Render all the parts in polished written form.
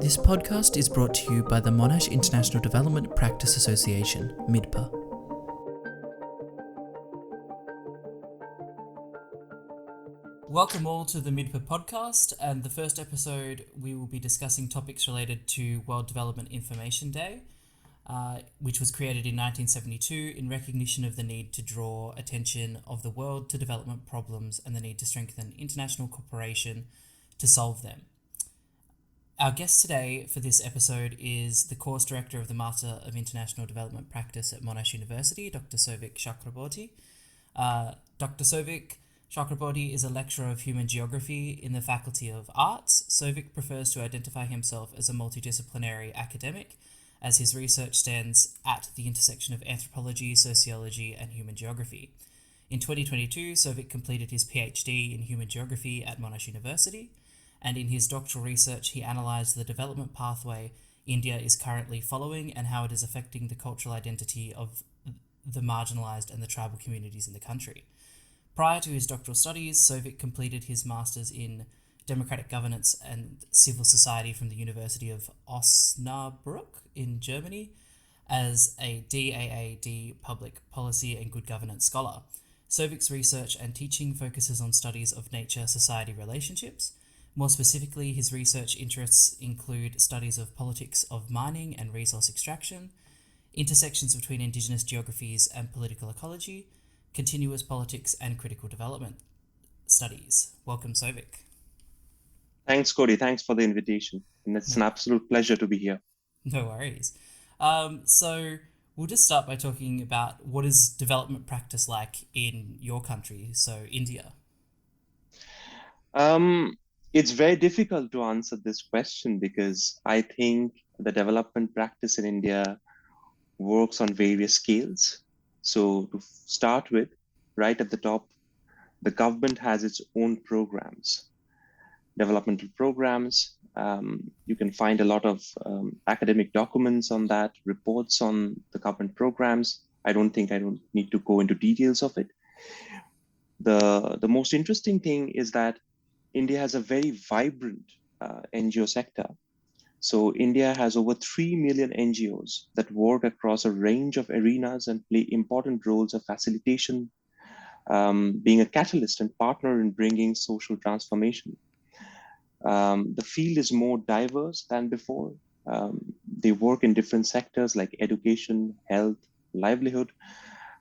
This podcast is brought to you by the Monash International Development Practice Association, MIDPA. Welcome all to the MIDPA podcast, and the first episode we will be discussing topics related to World Development Information Day, which was created in 1972 in recognition of the need to draw attention of the world to development problems and the need to strengthen international cooperation to solve them. Our guest today for this episode is the course director of the Master of International Development Practice at Monash University, Dr Souvik Chakraborty. Dr Souvik Chakraborty is a lecturer of human geography in the Faculty of Arts. Souvik prefers to identify himself as a multidisciplinary academic, as his research stands at the intersection of anthropology, sociology, and human geography. In 2022, Souvik completed his PhD in human geography at Monash University, and in his doctoral research he analysed the development pathway India is currently following and how it is affecting the cultural identity of the marginalised and the tribal communities in the country. Prior to his doctoral studies, Souvik completed his Masters in Democratic Governance and Civil Society from the University of Osnabrück in Germany as a DAAD Public Policy and Good Governance Scholar. Souvik's research and teaching focuses on studies of nature-society relationships. More specifically, his research interests include studies of politics of mining and resource extraction, intersections between Indigenous geographies and political ecology, continuous politics and critical development studies. Welcome, Souvik. Thanks, Cody. Thanks for the invitation. And it's an absolute pleasure to be here. No worries. So we'll just start by talking about what is development practice like in your country, so India. It's very difficult to answer this question because I think the development practice in India works on various scales. So to start with, right at the top, the government has its own programs, developmental programs. You can find a lot of academic documents on that, reports on the government programs. I don't need to go into details of it. The most interesting thing is that India has a very vibrant NGO sector. So India has over 3 million NGOs that work across a range of arenas and play important roles of facilitation, being a catalyst and partner in bringing social transformation. The field is more diverse than before. They work in different sectors like education, health, livelihood,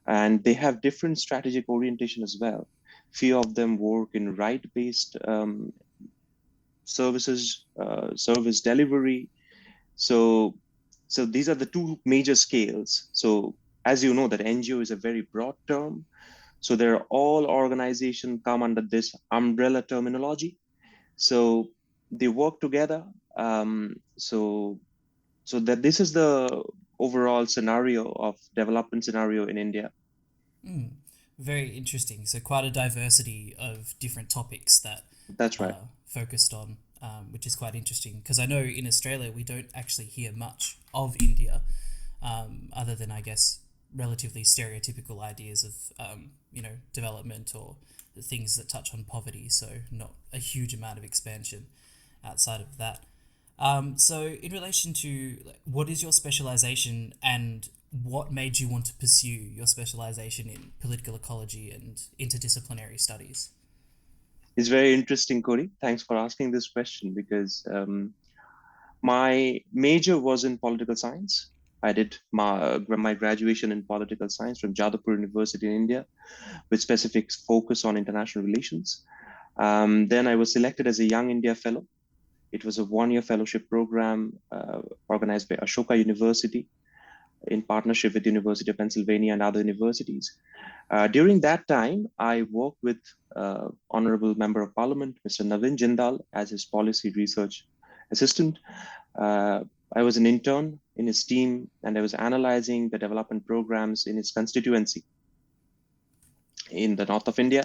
and they have different strategic orientation as well. Few of them work in right-based services, service delivery. So these are the two major scales. So as you know, that NGO is a very broad term. So there are all organizations come under this umbrella terminology. So they work together. So that this is the overall scenario of development scenario in India. Very interesting. So quite a diversity of different topics that That's right. Focused on, which is quite interesting because I know in Australia we don't actually hear much of India, other than I guess relatively stereotypical ideas of development or the things that touch on poverty. So not a huge amount of expansion outside of that. So in relation to what is your specialization and what made you want to pursue your specialization in political ecology and interdisciplinary studies? It's very interesting, Cody. Thanks for asking this question because my major was in political science. I did my graduation in political science from Jadavpur University in India with specific focus on international relations. Then I was selected as a Young India Fellow. It was a one-year fellowship program organized by Ashoka University in partnership with the University of Pennsylvania and other universities. During that time, I worked with Honorable Member of Parliament, Mr. Navin Jindal, as his policy research assistant. I was an intern in his team, and I was analyzing the development programs in his constituency in the north of India.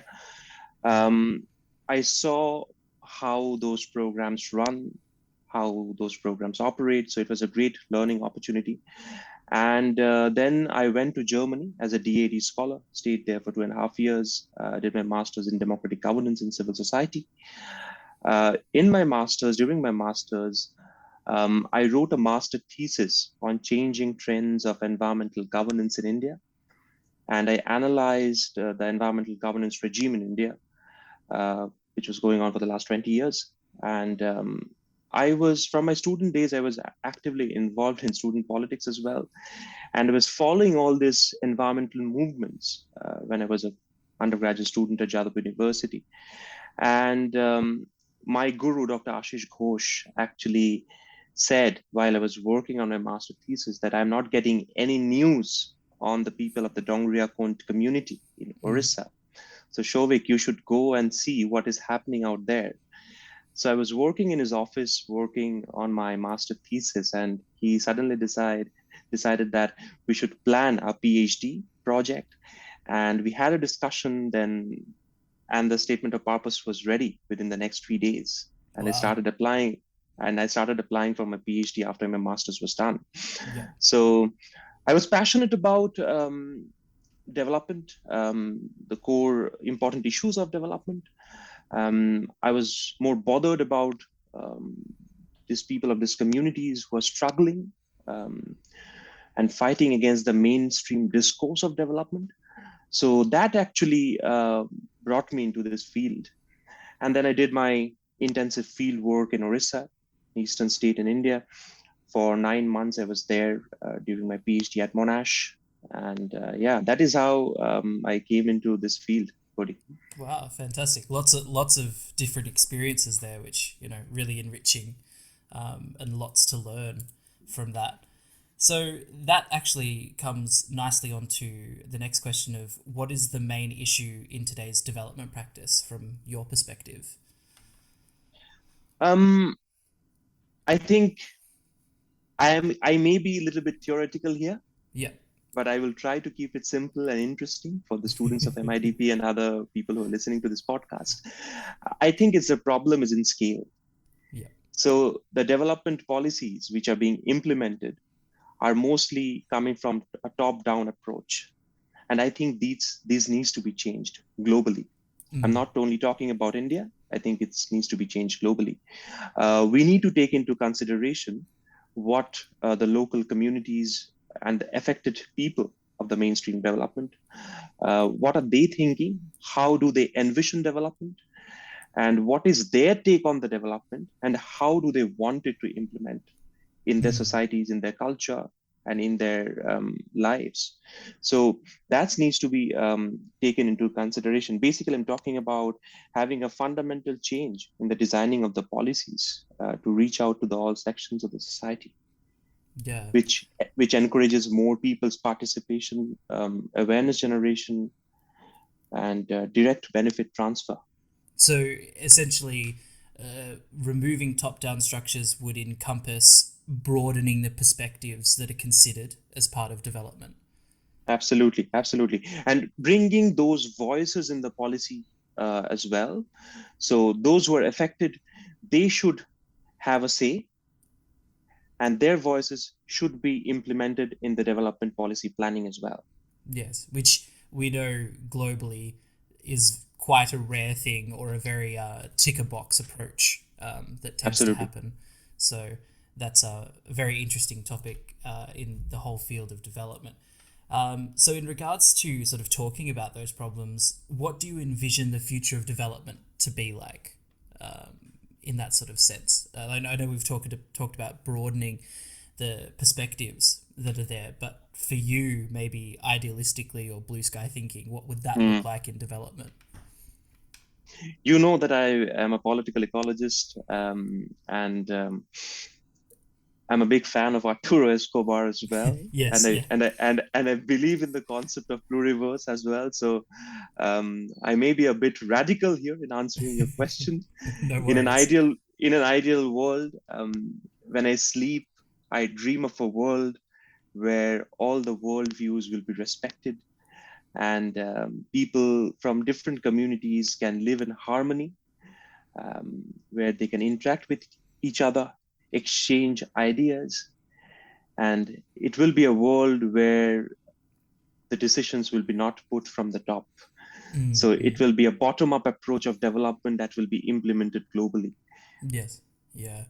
I saw how those programs run, how those programs operate. So it was a great learning opportunity. And then I went to Germany as a DAD scholar, stayed there for 2.5 years, did my master's in democratic governance and civil society. During my master's, I wrote a master thesis on changing trends of environmental governance in India, and I analyzed the environmental governance regime in India, which was going on for the last 20 years. And from my student days, I was actively involved in student politics as well. And I was following all these environmental movements when I was an undergraduate student at Jadavpur University. And my guru, Dr. Ashish Ghosh, actually said while I was working on my master thesis that I'm not getting any news on the people of the Dongria Kont community in Orissa. So Souvik, you should go and see what is happening out there. So I was working in his office, working on my master thesis, and he suddenly decided that we should plan a PhD project. And we had a discussion then, and the statement of purpose was ready within the next 3 days. And Wow. I started applying for my PhD after my master's was done. Yeah. So I was passionate about development, the core important issues of development. I was more bothered about these people of these communities who are struggling and fighting against the mainstream discourse of development. So that actually brought me into this field. And then I did my intensive field work in Orissa, eastern state in India. For 9 months, I was there during my PhD at Monash. And that is how I came into this field, Cody. Wow, fantastic! Lots of different experiences there, which really enriching, and lots to learn from that. So that actually comes nicely onto the next question of what is the main issue in today's development practice from your perspective? I think I may be a little bit theoretical here, Yeah. but I will try to keep it simple and interesting for the students of MIDP and other people who are listening to this podcast. I think the problem is in scale. Yeah. So the development policies which are being implemented are mostly coming from a top-down approach. And I think these needs to be changed globally. I'm not only talking about India. I think it needs to be changed globally. We need to take into consideration what the local communities and the affected people of the mainstream development, what are they thinking? How do they envision development? And what is their take on the development? And how do they want it to implement in their societies, in their culture, and in their lives? So that needs to be taken into consideration. Basically, I'm talking about having a fundamental change in the designing of the policies to reach out to all sections of the society. Yeah. Which encourages more people's participation, awareness generation, and direct benefit transfer. So essentially, removing top-down structures would encompass broadening the perspectives that are considered as part of development. Absolutely, and bringing those voices in the policy as well. So those who are affected, they should have a say, and their voices should be implemented in the development policy planning as well. Yes, which we know globally is quite a rare thing, or a very ticker box approach that tends to happen. So that's a very interesting topic in the whole field of development. So in regards to sort of talking about those problems, what do you envision the future of development to be like in that sort of sense? I know we've talked about broadening the perspectives that are there, but for you, maybe idealistically or blue sky thinking, what would that look like in development? You know that I am a political ecologist, and I'm a big fan of Arturo Escobar as well. Yes, and I yeah. and I believe in the concept of pluriverse as well. So I may be a bit radical here in answering your question. No In an worries. ideal world, when I sleep, I dream of a world where all the worldviews will be respected, and people from different communities can live in harmony, where they can interact with each other, exchange ideas, and it will be a world where the decisions will be not put from the top. So it will be a bottom-up approach of development that will be implemented globally. Yes, yeah.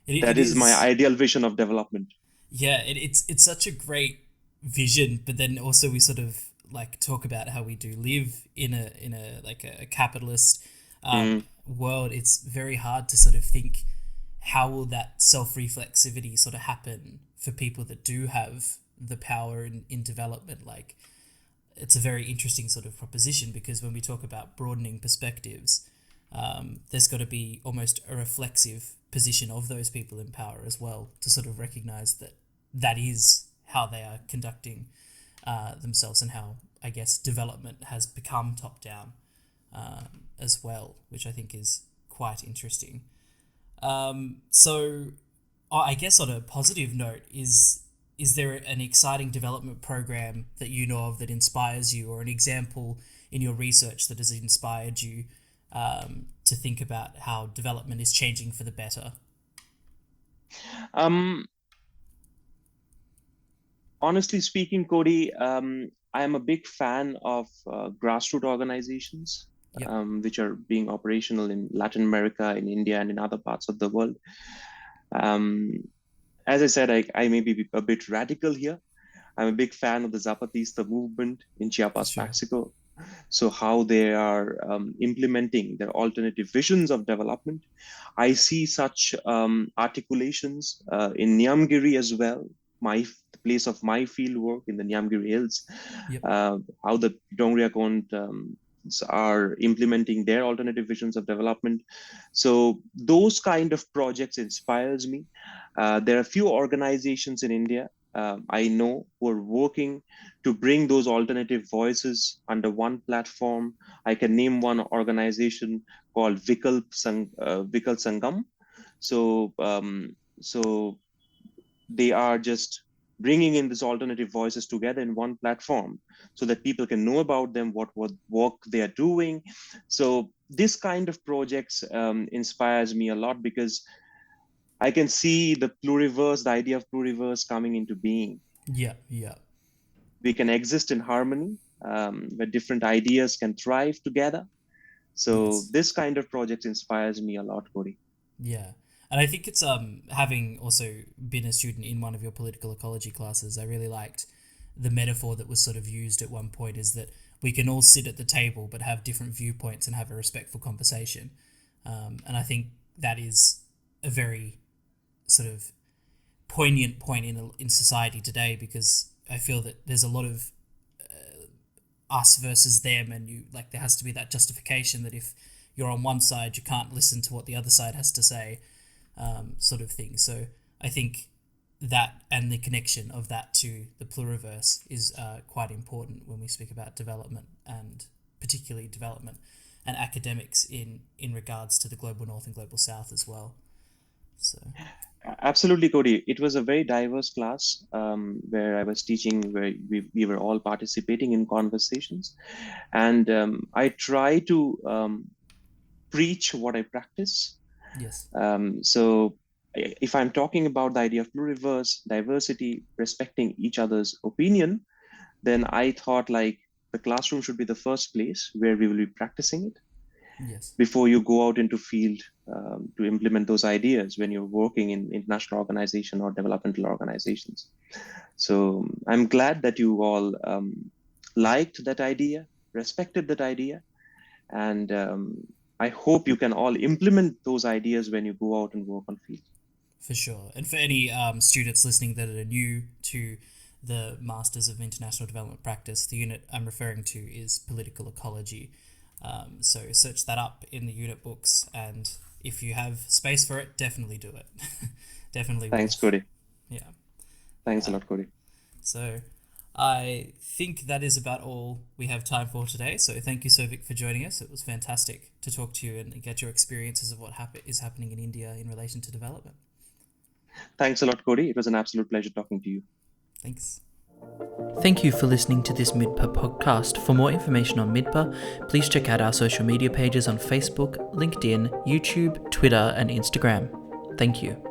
That it is my is. ideal vision of development. Yeah, it's such a great vision, but then also we sort of like talk about how we do live in a like a capitalist Mm. world. It's very hard to sort of think how will that self-reflexivity sort of happen for people that do have the power in development. Like, it's a very interesting sort of proposition, because when we talk about broadening perspectives, there's got to be almost a reflexive position of those people in power as well, to sort of recognize that that is how they are conducting themselves, and how, I guess, development has become top down as well, which I think is quite interesting. So I guess on a positive note, is there an exciting development program that you know of that inspires you, or an example in your research that has inspired you to think about how development is changing for the better? Um, Honestly speaking, Cody, I am a big fan of grassroots organizations, Yep, which are being operational in Latin America, in India, and in other parts of the world. Um, as I said, I may be a bit radical here. I'm a big fan of the Zapatista movement in for Chiapas, sure. Mexico. So, how they are implementing their alternative visions of development. I see such articulations in Nyamgiri as well, the place of my field work in the Nyamgiri Hills, Yep. how the Dongria Kont are implementing their alternative visions of development. So those kind of projects inspires me. There are few organizations in India I know who are working to bring those alternative voices under one platform. I can name one organization called Vikalp Sangam. So they are just bringing in these alternative voices together in one platform so that people can know about them, what work they are doing. So this kind of projects inspires me a lot, because I can see the idea of pluriverse coming into being. Yeah, yeah. We can exist in harmony, where different ideas can thrive together. So Yes. this kind of project inspires me a lot, Cody. Yeah. And I think it's having also been a student in one of your political ecology classes, I really liked the metaphor that was sort of used at one point, is that we can all sit at the table but have different viewpoints and have a respectful conversation. And I think that is a very sort of poignant point in society today, because I feel that there's a lot of us versus them, and you like there has to be that justification that if you're on one side you can't listen to what the other side has to say, sort of thing. So I think that, and the connection of that to the pluriverse, is quite important when we speak about development, and particularly development and academics in regards to the global north and global south as well. So Absolutely, Cody. It was a very diverse class where I was teaching, where we were all participating in conversations. And I try to preach what I practice. yes, So if I'm talking about the idea of pluriverse, diversity, respecting each other's opinion, then I thought like the classroom should be the first place where we will be practicing it yes, before you go out into field to implement those ideas when you're working in international organization or developmental organizations. So I'm glad that you all liked that idea, respected that idea, and I hope you can all implement those ideas when you go out and work on field. for sure. And for any students listening that are new to the Masters of International Development Practice, the unit I'm referring to is political ecology. So search that up in the unit books, and if you have space for it, definitely do it. Definitely Thanks, worth. Cody. Yeah. Thanks a lot, Cody. So I think that is about all we have time for today. So thank you, Souvik, for joining us. It was fantastic to talk to you and get your experiences of what is happening in India in relation to development. Thanks a lot, Cody. It was an absolute pleasure talking to you. Thanks. Thank you for listening to this MIDPA podcast. For more information on MIDPA, please check out our social media pages on Facebook, LinkedIn, YouTube, Twitter, and Instagram. Thank you.